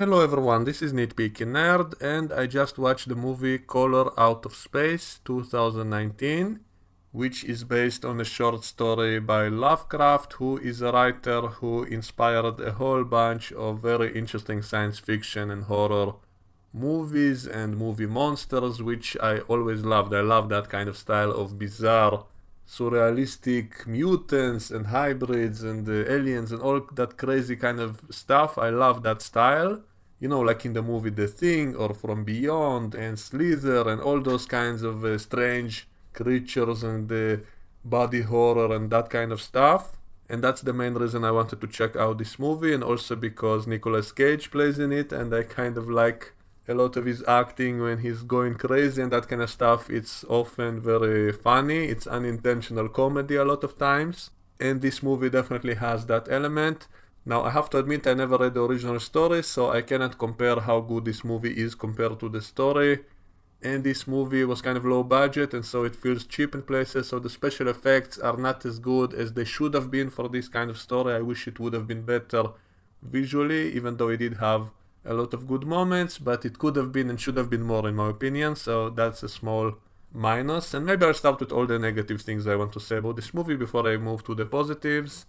Hello everyone, this is Nitpicking Nerd, and I just watched the movie Color Out of Space 2019, which is based on a short story by Lovecraft, who is a writer who inspired a whole bunch of very interesting science fiction and horror movies and movie monsters, which I always loved. I love that kind of style of bizarre, surrealistic mutants and hybrids and aliens and all that crazy kind of stuff. I love that style. You know, like in the movie The Thing or From Beyond and Slither and all those kinds of strange creatures and body horror and that kind of stuff. And that's the main reason I wanted to check out this movie, and also because Nicolas Cage plays in it, and I kind of like a lot of his acting when he's going crazy and that kind of stuff. It's often very funny. It's unintentional comedy a lot of times, and this movie definitely has that element. Now, I have to admit I never read the original story, so I cannot compare how good this movie is compared to the story. And this movie was kind of low budget, and so it feels cheap in places, so the special effects are not as good as they should have been for this kind of story. I wish it would have been better visually, even though it did have a lot of good moments, but it could have been and should have been more in my opinion, so that's a small minus. And maybe I'll start with all the negative things I want to say about this movie before I move to the positives.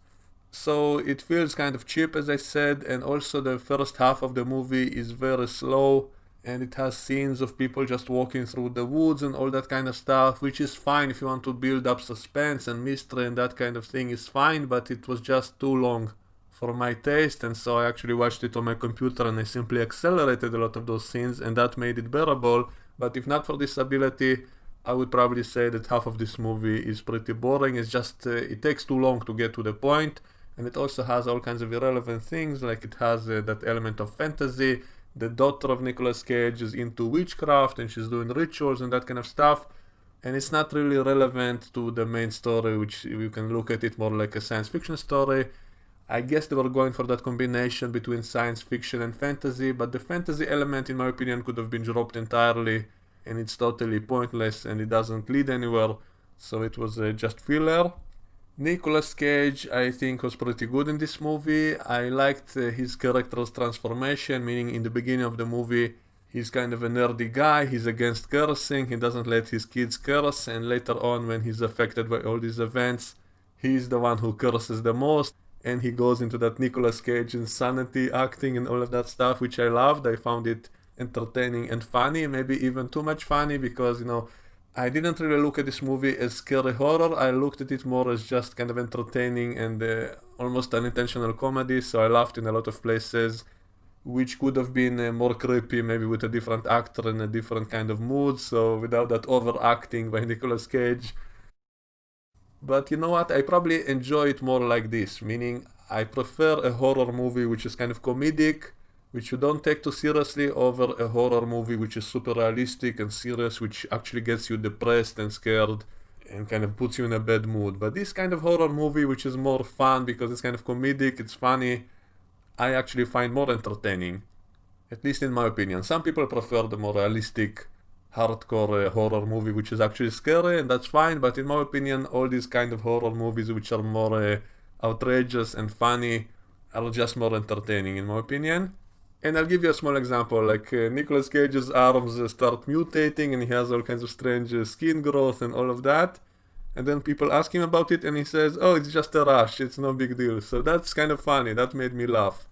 So it feels kind of cheap, as I said, and also the first half of the movie is very slow, and it has scenes of people just walking through the woods and all that kind of stuff, which is fine if you want to build up suspense and mystery, and that kind of thing is fine, but it was just too long for my taste, and so I actually watched it on my computer and I simply accelerated a lot of those scenes, and that made it bearable. But if not for this ability, I would probably say that half of this movie is pretty boring. It's just it takes too long to get to the point, and it also has all kinds of irrelevant things, like it has that element of fantasy. The daughter of Nicolas Cage is into witchcraft and she's doing rituals and that kind of stuff, and it's not really relevant to the main story, which you can look at it more like a science fiction story. I guess they were going for that combination between science fiction and fantasy, but the fantasy element, in my opinion, could have been dropped entirely, and it's totally pointless and it doesn't lead anywhere, so it was just filler. Nicolas Cage, I think, was pretty good in this movie. I liked his character's transformation, meaning in the beginning of the movie, he's kind of a nerdy guy, he's against cursing, he doesn't let his kids curse, and later on, when he's affected by all these events, he's the one who curses the most, and he goes into that Nicolas Cage insanity acting and all of that stuff, which I loved. I found it entertaining and funny, maybe even too much funny, because, you know, I didn't really look at this movie as scary horror. I looked at it more as just kind of entertaining and almost unintentional comedy, so I laughed in a lot of places, which could have been more creepy, maybe with a different actor and a different kind of mood, so without that overacting by Nicolas Cage. But you know what, I probably enjoy it more like this, meaning I prefer a horror movie which is kind of comedic, which you don't take too seriously, over a horror movie which is super realistic and serious, which actually gets you depressed and scared and kind of puts you in a bad mood. But this kind of horror movie, which is more fun because it's kind of comedic, it's funny, I actually find more entertaining, at least in my opinion. Some people prefer the more realistic, hardcore horror movie which is actually scary, and that's fine, but in my opinion, all these kind of horror movies which are more outrageous and funny are just more entertaining, in my opinion. And I'll give you a small example, like Nicolas Cage's arms start mutating and he has all kinds of strange skin growth and all of that. And then people ask him about it and he says, oh, it's just a rash, it's no big deal. So that's kind of funny, that made me laugh.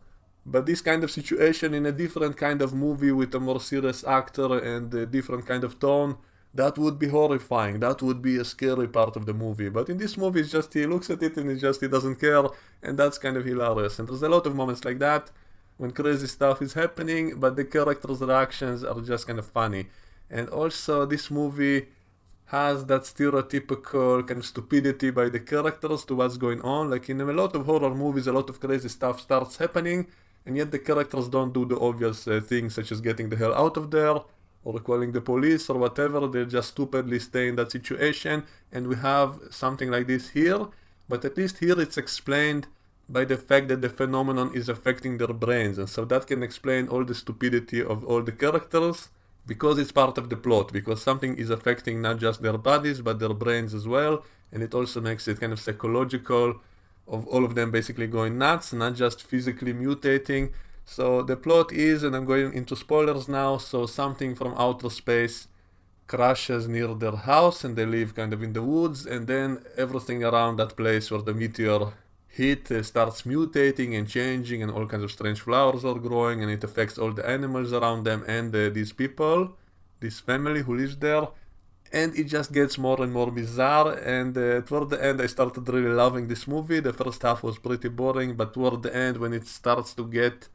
But this kind of situation in a different kind of movie with a more serious actor and a different kind of tone, that would be horrifying, that would be a scary part of the movie. But in this movie, it's just he looks at it and he doesn't care, and that's kind of hilarious. And there's a lot of moments like that, when crazy stuff is happening, but the characters' reactions are just kind of funny. And also, this movie has that stereotypical kind of stupidity by the characters to what's going on. Like in a lot of horror movies, a lot of crazy stuff starts happening, and yet the characters don't do the obvious things, such as getting the hell out of there, or calling the police, or whatever. They just stupidly stay in that situation, and we have something like this here, but at least here it's explained by the fact that the phenomenon is affecting their brains, and so that can explain all the stupidity of all the characters, because it's part of the plot, because something is affecting not just their bodies but their brains as well, and it also makes it kind of psychological, of all of them basically going nuts, not just physically mutating. So the plot is, and I'm going into spoilers now, so something from outer space crashes near their house and they live kind of in the woods, and then everything around that place where the meteor hit starts mutating and changing, and all kinds of strange flowers are growing, and it affects all the animals around them and these people, this family who lives there. And it just gets more and more bizarre, and toward the end I started really loving this movie. The first half was pretty boring, but toward the end, when it starts to get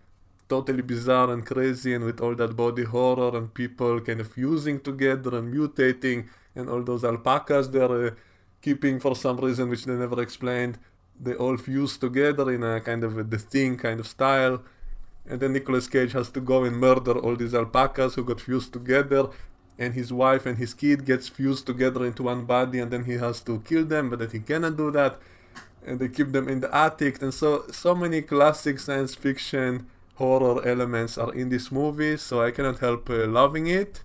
totally bizarre and crazy, and with all that body horror and people kind of fusing together and mutating, and all those alpacas they're keeping for some reason which they never explained, they all fuse together in a kind of The Thing kind of style. And then Nicolas Cage has to go and murder all these alpacas who got fused together, and his wife and his kid gets fused together into one body, and then he has to kill them, but that he cannot do that, and they keep them in the attic. And so many classic science fiction horror elements are in this movie, so I cannot help loving it.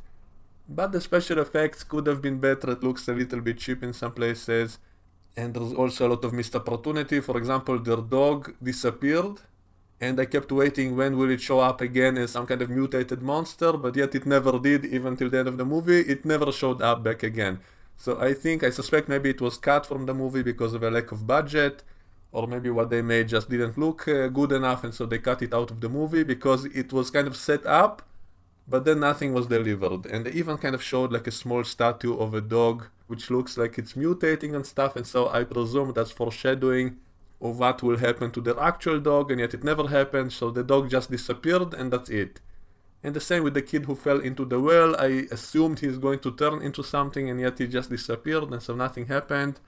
But the special effects could have been better. It looks a little bit cheap in some places, and there's also a lot of missed opportunity. For example, their dog disappeared, and I kept waiting when will it show up again as some kind of mutated monster, but yet it never did. Even till the end of the movie, it never showed up back again. So I suspect maybe it was cut from the movie because of a lack of budget, or maybe what they made just didn't look good enough, and so they cut it out of the movie, because it was kind of set up, but then nothing was delivered. And they even kind of showed like a small statue of a dog which looks like it's mutating and stuff, and so I presume that's foreshadowing of what will happen to their actual dog, and yet it never happened, so the dog just disappeared and that's it. And the same with the kid who fell into the well. I assumed he's going to turn into something, and yet he just disappeared, and so nothing happened.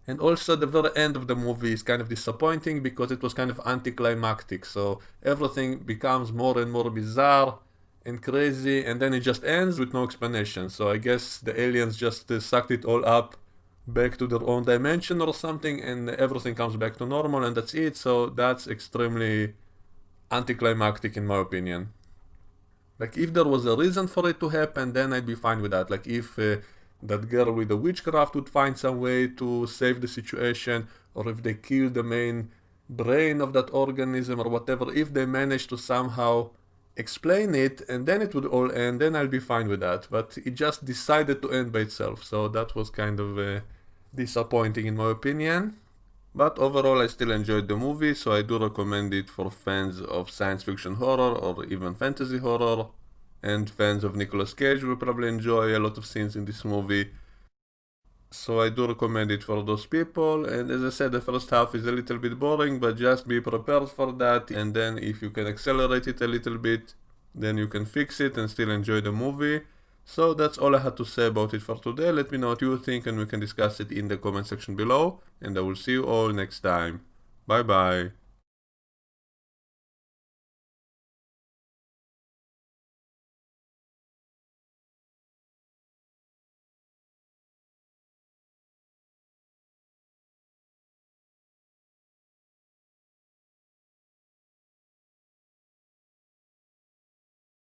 And also the very end of the movie is kind of disappointing because it was kind of anticlimactic, so everything becomes more and more bizarre and crazy, and then it just ends with no explanation. So I guess the aliens just sucked it all up back to their own dimension or something, and everything comes back to normal, and that's it. So that's extremely anticlimactic in my opinion. Like, if there was a reason for it to happen, then I'd be fine with that. Like, if that girl with the witchcraft would find some way to save the situation, or if they kill the main brain of that organism or whatever, if they manage to somehow explain it and then it would all end, then I'll be fine with that. But it just decided to end by itself, so that was kind of disappointing in my opinion. But overall I still enjoyed the movie, so I do recommend it for fans of science fiction horror or even fantasy horror, and fans of Nicolas Cage will probably enjoy a lot of scenes in this movie. So I do recommend it for those people, and as I said, the first half is a little bit boring, but just be prepared for that, and then if you can accelerate it a little bit, then you can fix it and still enjoy the movie. So that's all I had to say about it for today. Let me know what you think and we can discuss it in the comment section below, and I will see you all next time. Bye bye.